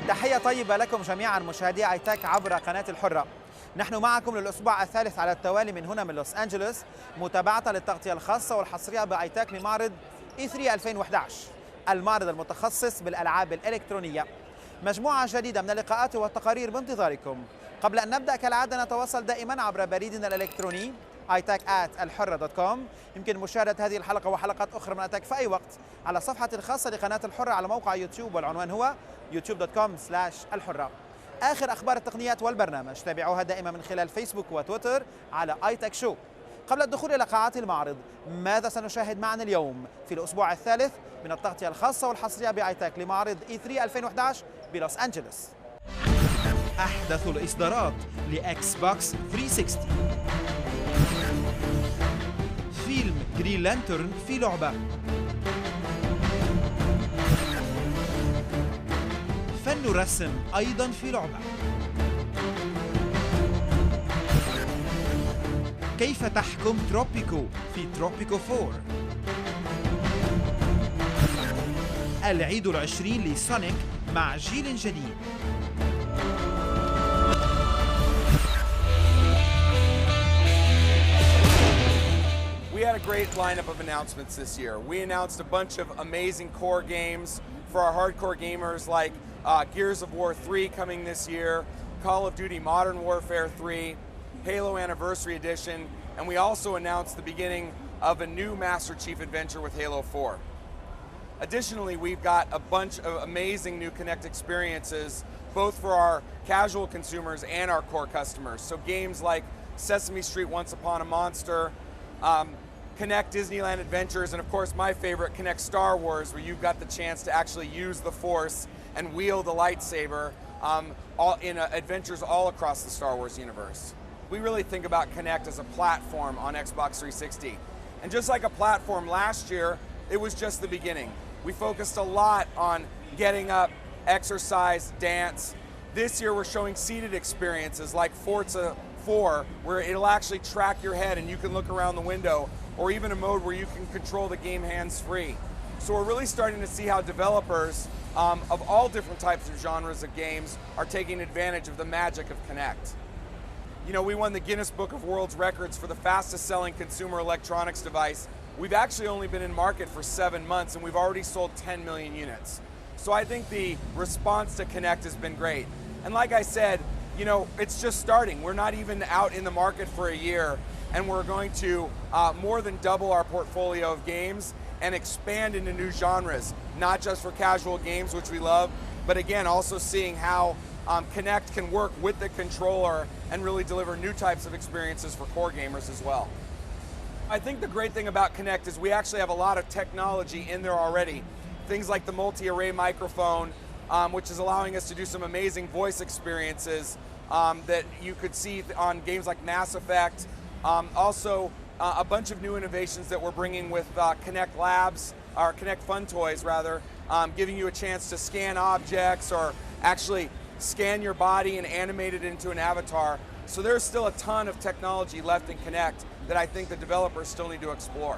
تحية طيبة لكم جميعا مشاهدي ايتاك عبر قناة الحرة. نحن معكم للأسبوع الثالث على التوالي من هنا من لوس أنجلوس، متابعة للتغطية الخاصة والحصرية بايتاك لمعرض E3 2011، المعرض المتخصص بالألعاب الإلكترونية. مجموعة جديدة من اللقاءات والتقارير بانتظاركم. قبل أن نبدأ كالعادة نتواصل دائما عبر بريدنا الإلكتروني itak@alhurra.com. يمكن مشاهدة هذه الحلقة وحلقات أخرى من ايتاك في أي وقت على صفحة الخاصة لقناة الحرة على موقع يوتيوب، والعنوان هو youtube.com/الحرة. آخر أخبار التقنيات والبرنامج تابعوها دائما من خلال فيسبوك وتويتر على ايتاك شو. قبل الدخول إلى قاعات المعرض، ماذا سنشاهد معنا اليوم في الأسبوع الثالث من التغطية الخاصة والحصرية بايتاك لمعرض E3 2011 بلوس أنجلوس؟ أحدث الإصدارات لإكس بوكس 360. فيلم جرين لانترن في لعبة. فن رسم أيضا في لعبة. كيف تحكم تروبيكو في تروبيكو 4. العيد العشرين لسونيك مع جيل جديد. We had a great lineup of announcements this year. We announced a bunch of amazing core games for our hardcore gamers, like Gears of War 3 coming this year, Call of Duty Modern Warfare 3, Halo Anniversary Edition, and we also announced the beginning of a new Master Chief adventure with Halo 4. Additionally, we've got a bunch of amazing new Kinect experiences, both for our casual consumers and our core customers. So games like Sesame Street Once Upon a Monster, Kinect Disneyland Adventures, and of course my favorite, Kinect Star Wars, where you've got the chance to actually use the Force and wield a lightsaber all in adventures all across the Star Wars universe. We really think about Kinect as a platform on Xbox 360. And just like a platform last year, it was just the beginning. We focused a lot on getting up, exercise, dance. This year we're showing seated experiences like Forza 4, where it'll actually track your head and you can look around the window, or even a mode where you can control the game hands-free. So we're really starting to see how developers of all different types of genres of games are taking advantage of the magic of Kinect. You know, we won the Guinness Book of World Records for the fastest selling consumer electronics device. We've actually only been in market for 7 months and we've already sold 10 million units. So I think the response to Kinect has been great. And like I said, you know, it's just starting. We're not even out in the market for a year, and we're going to more than double our portfolio of games and expand into new genres, not just for casual games, which we love, but again, also seeing how Kinect can work with the controller and really deliver new types of experiences for core gamers as well. I think the great thing about Kinect is we actually have a lot of technology in there already. Things like the multi-array microphone, which is allowing us to do some amazing voice experiences that you could see on games like Mass Effect. Also, a bunch of new innovations that we're bringing with Kinect Labs, or Kinect Fun Toys rather, giving you a chance to scan objects or actually scan your body and animate it into an avatar. So there's still a ton of technology left in Kinect that I think the developers still need to explore.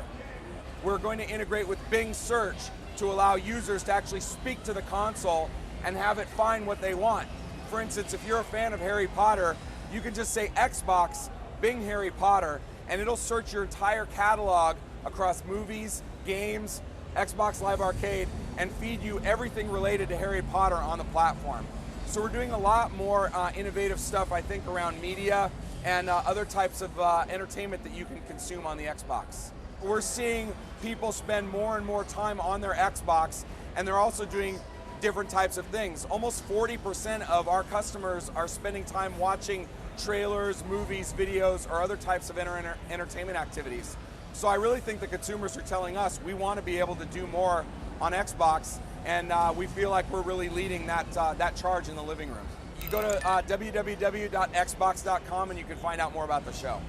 We're going to integrate with Bing Search to allow users to actually speak to the console and have it find what they want. For instance, if you're a fan of Harry Potter, you can just say Xbox, Bing Harry Potter, and it'll search your entire catalog across movies, games, Xbox Live Arcade, and feed you everything related to Harry Potter on the platform. So we're doing a lot more innovative stuff, I think, around media and other types of entertainment that you can consume on the Xbox. We're seeing people spend more and more time on their Xbox, and they're also doing different types of things. Almost 40% of our customers are spending time watching trailers, movies, videos, or other types of entertainment activities. So I really think the consumers are telling us we want to be able to do more on Xbox, and we feel like we're really leading that charge in the living room. You go to www.xbox.com and you can find out more about the show.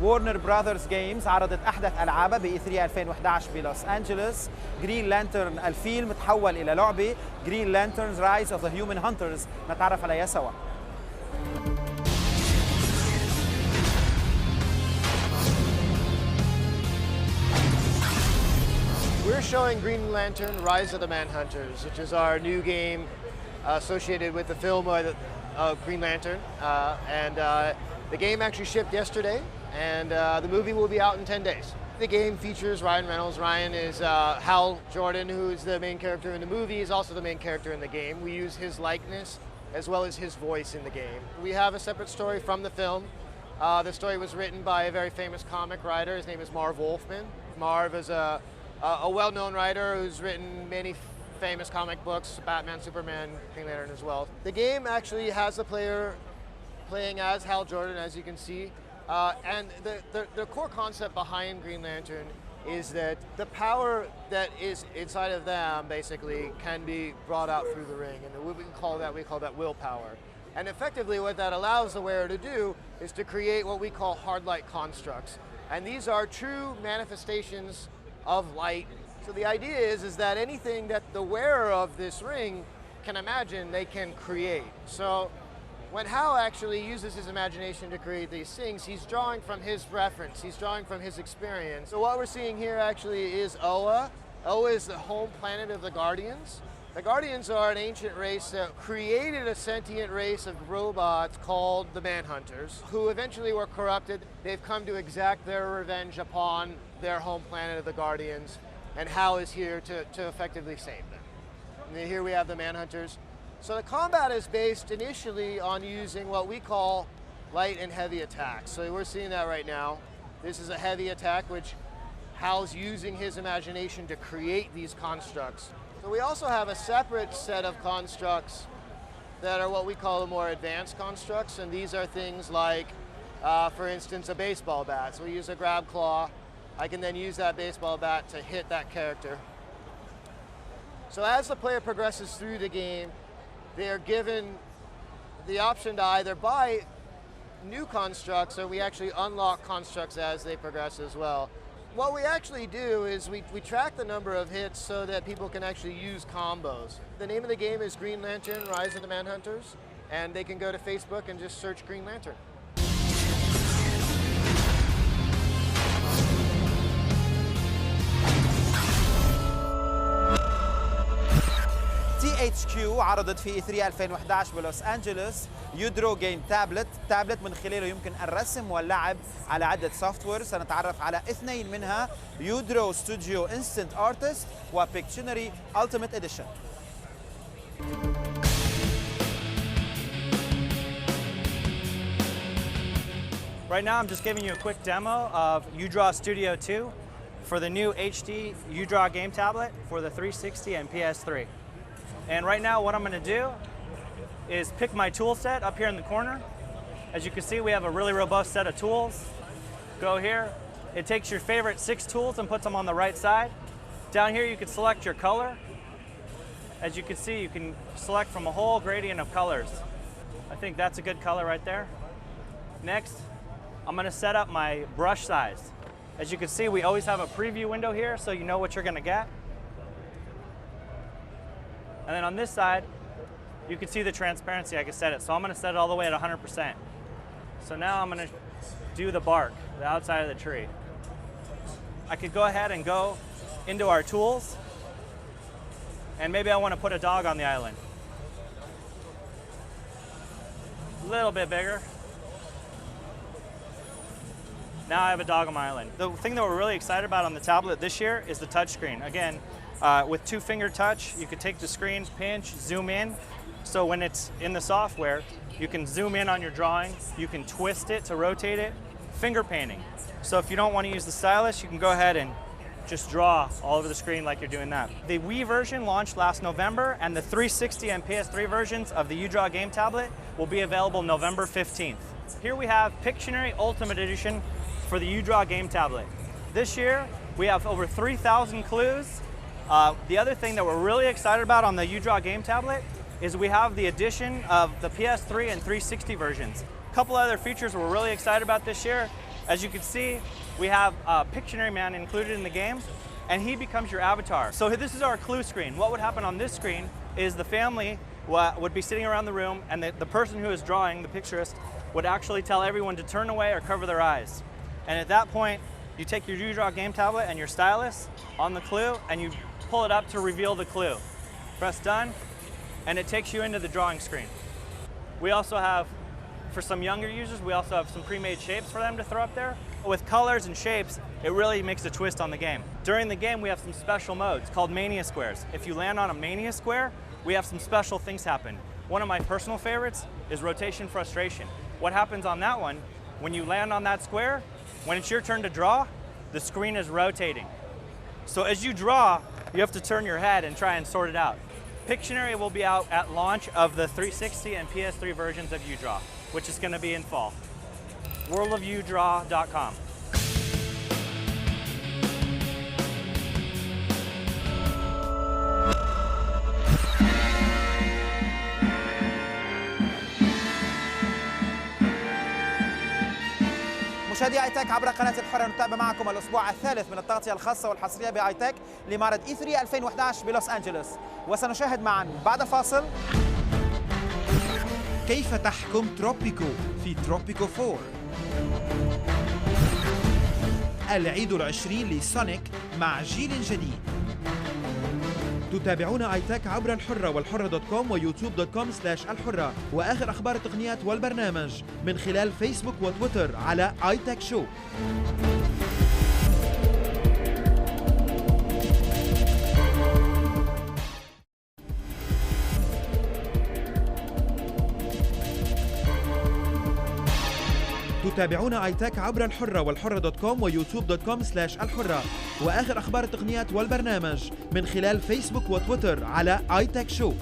وورنر براذرز جيمز عرضت أحدث ألعابها ب E3 2011 بلوس أنجلوس. جرين لانترن الفيلم تحول إلى لعبة، جرين لانترنز رايز أوف ذا هيومن هانترز، نتعرف عليها سوا. We're showing Green Lantern Rise of the Manhunters, which is our new game associated with the film Green Lantern. The game actually shipped yesterday, and the movie will be out in 10 days. The game features Ryan Reynolds. Ryan is Hal Jordan, who is the main character in the movie, is also the main character in the game. We use his likeness as well as his voice in the game. We have a separate story from the film. The story was written by a very famous comic writer. His name is Marv Wolfman. Marv is a well-known writer who's written many famous comic books, Batman, Superman, Green Lantern as well. The game actually has the player playing as Hal Jordan, as you can see. And the core concept behind Green Lantern is that the power that is inside of them basically can be brought out through the ring, and we call that willpower. And effectively what that allows the wearer to do is to create what we call hard light constructs. And these are true manifestations of light. So the idea is that anything that the wearer of this ring can imagine, they can create. So when Hal actually uses his imagination to create these things, he's drawing from his reference, he's drawing from his experience. So what we're seeing here actually is Oa. Oa is the home planet of the Guardians. The Guardians are an ancient race that created a sentient race of robots called the Manhunters, who eventually were corrupted. They've come to exact their revenge upon their home planet of the Guardians, and Hal is here to effectively save them. And here we have the Manhunters. So the combat is based initially on using what we call light and heavy attacks. So we're seeing that right now. This is a heavy attack, which Hal's using his imagination to create these constructs. So we also have a separate set of constructs that are what we call the more advanced constructs, and these are things like, for instance, a baseball bat. So we use a grab claw. I can then use that baseball bat to hit that character. So as the player progresses through the game, they are given the option to either buy new constructs, or we actually unlock constructs as they progress as well. What we actually do is we track the number of hits so that people can actually use combos. The name of the game is Green Lantern Rise of the Manhunters, and they can go to Facebook and just search Green Lantern. THQ عرضت في E3 2011 بلوس أنجلوس يودرو جيم تابلت من خلاله يمكن الرسم واللعب على عدة سوفت وير. سنتعرف على اثنين منها، يودرو ستوديو انستنت ارتست وبيكشنري التيميت اديشن. Right now I'm just giving you a quick demo of UDraw Studio 2 for the new HD UDraw game tablet for the 360 and PS3. And right now what I'm going to do is pick my tool set up here in the corner. As you can see, we have a really robust set of tools. Go here. It takes your favorite 6 tools and puts them on the right side. Down here you can select your color. As you can see, you can select from a whole gradient of colors. I think that's a good color right there. Next, I'm going to set up my brush size. As you can see, we always have a preview window here so you know what you're going to get. And then on this side, you can see the transparency. I can set it. So I'm going to set it all the way at 100%. So now I'm going to do the bark, the outside of the tree. I could go ahead and go into our tools, and maybe I want to put a dog on the island. A little bit bigger. Now I have a dog on my island. The thing that we're really excited about on the tablet this year is the touchscreen. Again, with 2-finger touch, you can take the screen, pinch, zoom in. So when it's in the software, you can zoom in on your drawing, you can twist it to rotate it, finger painting. So if you don't want to use the stylus, you can go ahead and just draw all over the screen like you're doing that. The Wii version launched last November, and the 360 and PS3 versions of the UDraw game tablet will be available November 15th. Here we have Pictionary Ultimate Edition for the UDraw game tablet. This year, we have over 3,000 clues. The other thing that we're really excited about on the UDraw game tablet is we have the addition of the PS3 and 360 versions. A couple other features we're really excited about this year. As you can see, we have a Pictionary Man included in the game, and he becomes your avatar. So this is our clue screen. What would happen on this screen is the family would be sitting around the room, and the person who is drawing, the picturist, would actually tell everyone to turn away or cover their eyes. And at that point, You take your UDraw game tablet and your stylus on the clue and you pull it up to reveal the clue. Press done and it takes you into the drawing screen. We also have, for some younger users, we also have some pre-made shapes for them to throw up there. With colors and shapes, it really makes a twist on the game. During the game, we have some special modes called Mania Squares. If you land on a Mania Square, we have some special things happen. One of my personal favorites is rotation frustration. What happens on that one, when you land on that square, when it's your turn to draw, the screen is rotating. So as you draw, you have to turn your head and try and sort it out. Pictionary will be out at launch of the 360 and PS3 versions of UDraw, which is going to be in fall. worldofudraw.com. مشاهدي ايتك عبر قناة الحرة، نتابع معكم الأسبوع الثالث من التغطية الخاصة والحصرية بايتك لمعرض E3 2011 بلوس أنجلوس، وسنشاهد معا بعد فاصل كيف تحكم تروبيكو في تروبيكو 4، العيد العشرين لسونيك مع جيل جديد. تتابعون ايتك عبر الحرة والحرة .com ويوتيوب.com/الحرة، واخر اخبار التقنيات والبرنامج من خلال فيسبوك وتويتر على ايتك شو. تتابعون ايتك عبر الحرة والحرة .com ويوتيوب.com/الحرة، واخر اخبار التقنيات والبرنامج من خلال فيسبوك وتويتر على ايتك شو.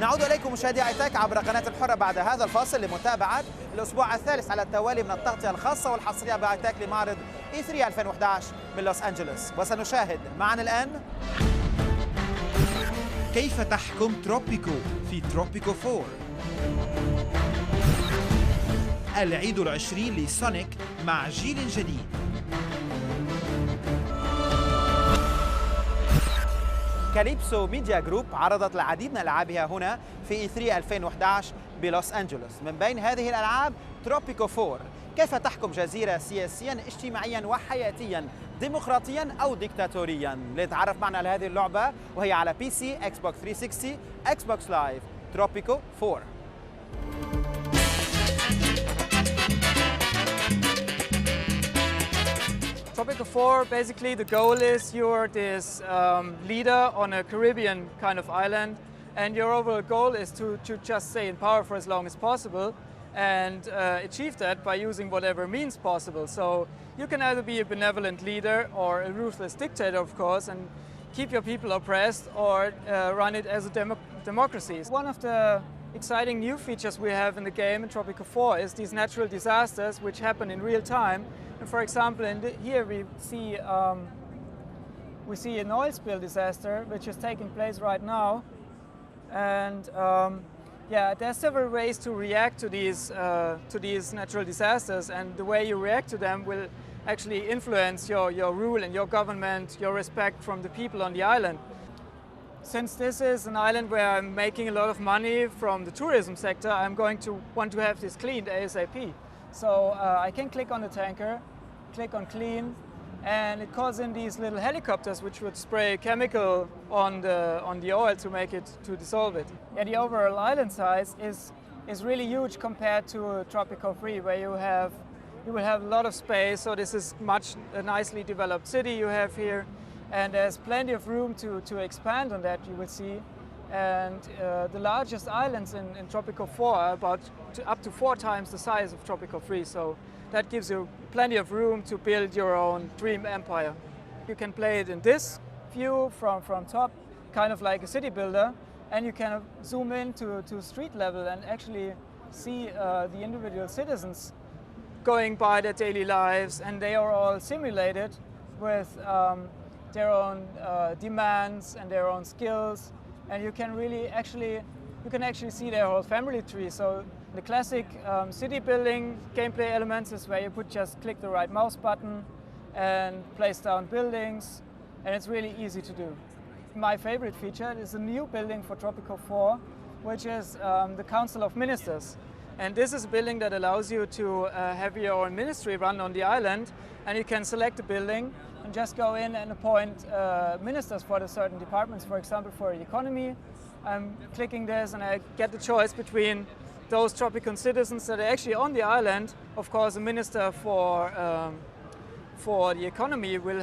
نعود إليكم مشاهدي ايتك عبر قناة الحرة بعد هذا الفاصل لمتابعة الأسبوع الثالث على التوالي من التغطية الخاصة والحصرية بايتك لمعرض E3 2011 من لوس أنجلوس، وسنشاهد معا الآن كيف تحكم تروبيكو في تروبيكو 4، العيد العشرين لسونيك مع جيل جديد. كاليبسو ميديا جروب عرضت العديد من ألعابها هنا في E3 2011 بلوس أنجلوس، من بين هذه الألعاب تروبيكو 4. كيف تحكم جزيرة سياسيا اجتماعيا وحياتيا ديمقراطيا أو ديكتاتوريا؟ لنتعرف معنا على هذه اللعبة وهي على PC، Xbox 360، Xbox Live. تروبيكو 4. Tropico 4, basically the goal is you're this leader on a Caribbean kind of island, and your overall goal is to just stay in power for as long as possible and achieve that by using whatever means possible. So you can either be a benevolent leader or a ruthless dictator, of course, and keep your people oppressed, or run it as a democracy. One of the exciting new features we have in the game in Tropico 4 is these natural disasters which happen in real time. And for example, here we see an oil spill disaster which is taking place right now, and yeah, there are several ways to react to these natural disasters, and the way you react to them will actually influence your rule and your government, your respect from the people on the island. Since this is an island where I'm making a lot of money from the tourism sector, I'm going to want to have this cleaned ASAP. So I can click on the tanker, click on clean, and it calls in these little helicopters which would spray chemical on the oil to dissolve it. Yeah, the overall island size is really huge compared to Tropico 3, where you will have a lot of space. So this is a nicely developed city you have here, and there's plenty of room to expand on that, you will see. And the largest islands in Tropico 4 are up to 4 times the size of Tropico 3, so that gives you plenty of room to build your own dream empire. You can play it in this view from top, kind of like a city builder, and you can zoom in to street level and actually see the individual citizens going by their daily lives, and they are all simulated with their own demands and their own skills, and you can really actually see their whole family tree. So the classic city building gameplay elements is where you could just click the right mouse button and place down buildings, and it's really easy to do. My favorite feature is a new building for Tropico 4, which is the Council of Ministers. And this is a building that allows you to have your own ministry run on the island, and you can select a building and just go in and appoint ministers for the certain departments. For example, for the economy, I'm clicking this and I get the choice between those Tropican citizens that are actually on the island. Of course, a minister for the economy will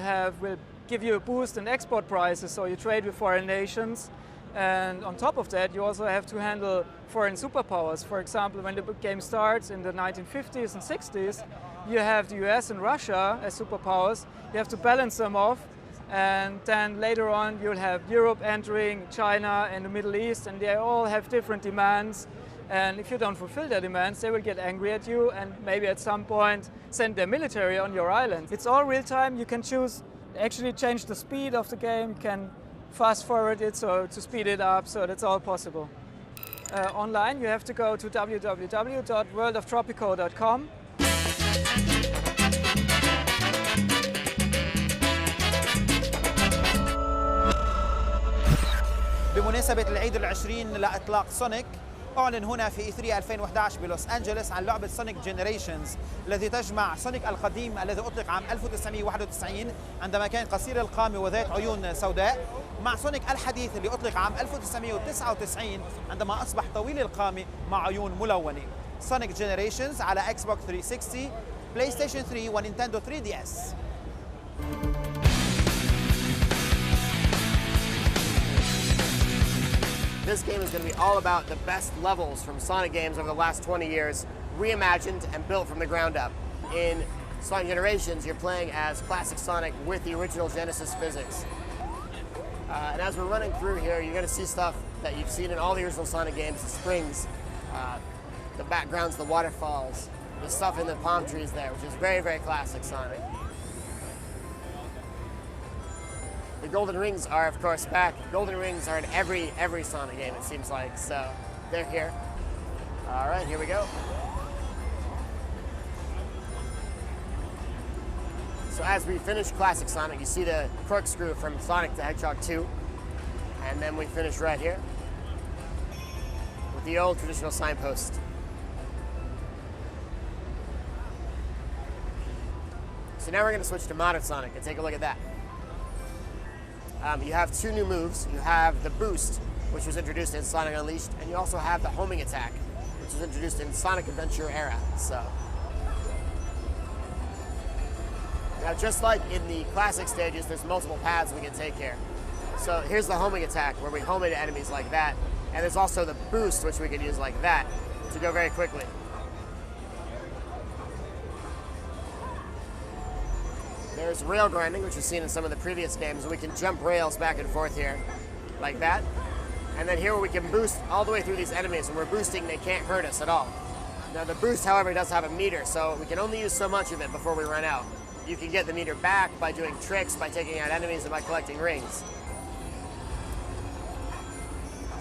give you a boost in export prices, so you trade with foreign nations. And on top of that, you also have to handle foreign superpowers. For example, when the game starts in the 1950s and 60s, you have the US and Russia as superpowers. You have to balance them off. And then later on, you'll have Europe entering, China and the Middle East, and they all have different demands. And if you don't fulfill their demands, they will get angry at you and maybe at some point send their military on your island. It's all real time. You can actually change the speed of the game. You can fast forward it so to speed it up, so that's all possible. Online, you have to go to www.worldoftropico.com. بمناسبة العيد العشرين لإطلاق سونيك، أعلن هنا في E3 2011 بلوس أنجلوس عن لعبة سونيك جينيريشنز الذي تجمع سونيك القديم الذي أطلق عام 1991 عندما كان قصير القامة وذات عيون سوداء، مع سونيك الحديث اللي أطلق عام 1999 عندما أصبح طويل القامة مع عيون ملونة. سونيك جينيريشنز على اكس بوكس 360، بلاي ستيشن 3 ونينتندو 3DS. This game is going to be all about the best levels from Sonic games over the last 20 years, reimagined and built from the ground up. In Sonic Generations, you're playing as classic Sonic with the original Genesis physics. And as we're running through here, you're going to see stuff that you've seen in all the original Sonic games, the springs, the backgrounds, the waterfalls, the stuff in the palm trees there, which is very, very classic Sonic. The golden rings are, of course, back. Golden rings are in every Sonic game, it seems like, so they're here. All right, here we go. So as we finish classic Sonic, you see the corkscrew from Sonic the Hedgehog 2, and then we finish right here with the old traditional signpost. So now we're going to switch to modern Sonic and take a look at that. You have two new moves. You have the boost, which was introduced in Sonic Unleashed, and you also have the homing attack, which was introduced in Sonic Adventure era. So now, just like in the classic stages, there's multiple paths we can take here. So here's the homing attack, where we home into enemies like that, and there's also the boost, which we can use like that to go very quickly. There's rail grinding, which is seen in some of the previous games. We can jump rails back and forth here, like that. And then here we can boost all the way through these enemies. When we're boosting, they can't hurt us at all. Now the boost, however, does have a meter, so we can only use so much of it before we run out. You can get the meter back by doing tricks, by taking out enemies, and by collecting rings.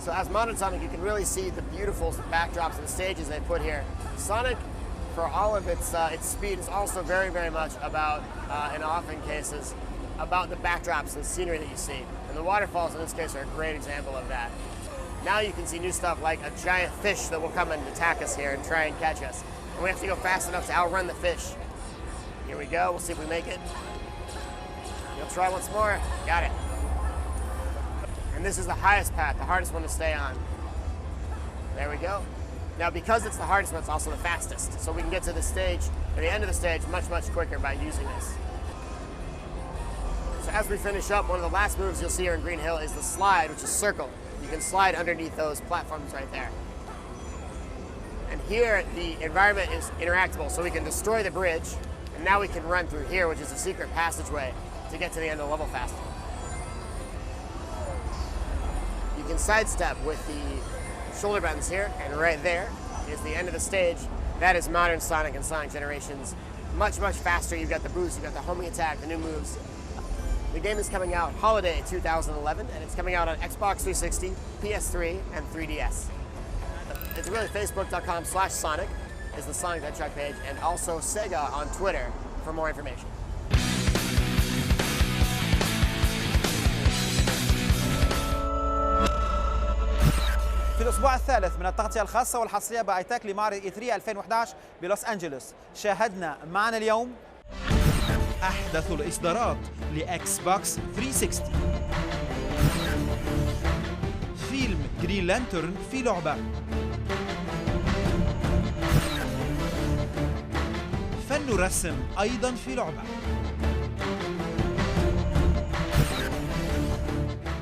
So as Modern Sonic, you can really see the beautiful backdrops and stages they put here. Sonic, for all of its speed, is also very, very much about, in often cases, about the backdrops and scenery that you see. And the waterfalls in this case are a great example of that. Now you can see new stuff like a giant fish that will come and attack us here and try and catch us. And we have to go fast enough to outrun the fish. Here we go, we'll see if we make it. You'll try once more, got it. And this is the highest path, the hardest one to stay on. There we go. Now, because it's the hardest one, it's also the fastest. So we can get to the stage, or the end of the stage, much, much quicker by using this. So as we finish up, one of the last moves you'll see here in Green Hill is the slide, which is circle. You can slide underneath those platforms right there. And here, the environment is interactable, so we can destroy the bridge, and now we can run through here, which is a secret passageway to get to the end of the level faster. You can sidestep with the shoulder buttons here, and right there is the end of the stage, That is modern Sonic and Sonic Generations. Much, much faster. You've got the boost, you've got the homing attack, the new moves. The game is coming out holiday 2011, and it's coming out on Xbox 360, PS3, and 3DS. It's really facebook.com/Sonic is the Sonic That Truck page, and also Sega on Twitter for more information. في الأسبوع الثالث من التغطية الخاصة والحصرية بآيتاك لمعرض E3 2011 بلوس أنجلوس، شاهدنا معنا اليوم أحدث الإصدارات لإكس بوكس 360، فيلم جرين لانترن في لعبة، فن رسم أيضا في لعبة،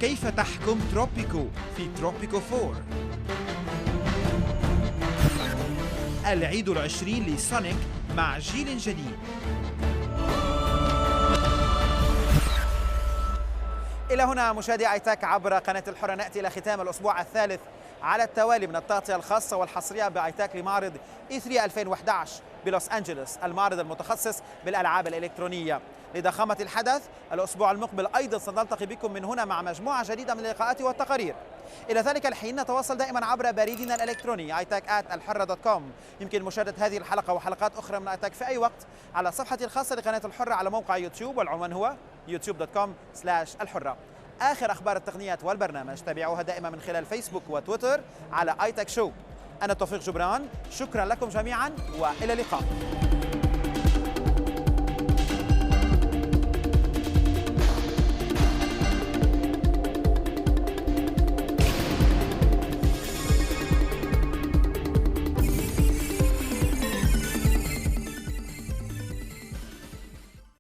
كيف تحكم تروبيكو في تروبيكو 4، العيد العشرين لسونيك مع جيل جديد. إلى هنا مشاهدي آيتاك عبر قناة الحرة نأتي إلى ختام الأسبوع الثالث على التوالي من التغطية الخاصة والحصرية بآيتاك لمعرض E3 2011 بلوس أنجلوس، المعرض المتخصص بالألعاب الإلكترونية. لضخامة الحدث الأسبوع المقبل أيضا سنلتقي بكم من هنا مع مجموعة جديدة من اللقاءات والتقارير. إلى ذلك الحين نتواصل دائما عبر بريدنا الإلكتروني ايتاك@الحرة.com. يمكن مشاهدة هذه الحلقة وحلقات أخرى من آيتاك في أي وقت على صفحتي الخاصة لقناة الحرة على موقع يوتيوب، والعنوان هو youtube.com/الحرة. آخر أخبار التقنيات والبرنامج تابعوها دائما من خلال فيسبوك وتويتر على آيتاك شو. أنا توفيق جبران، شكرا لكم جميعا وإلى اللقاء.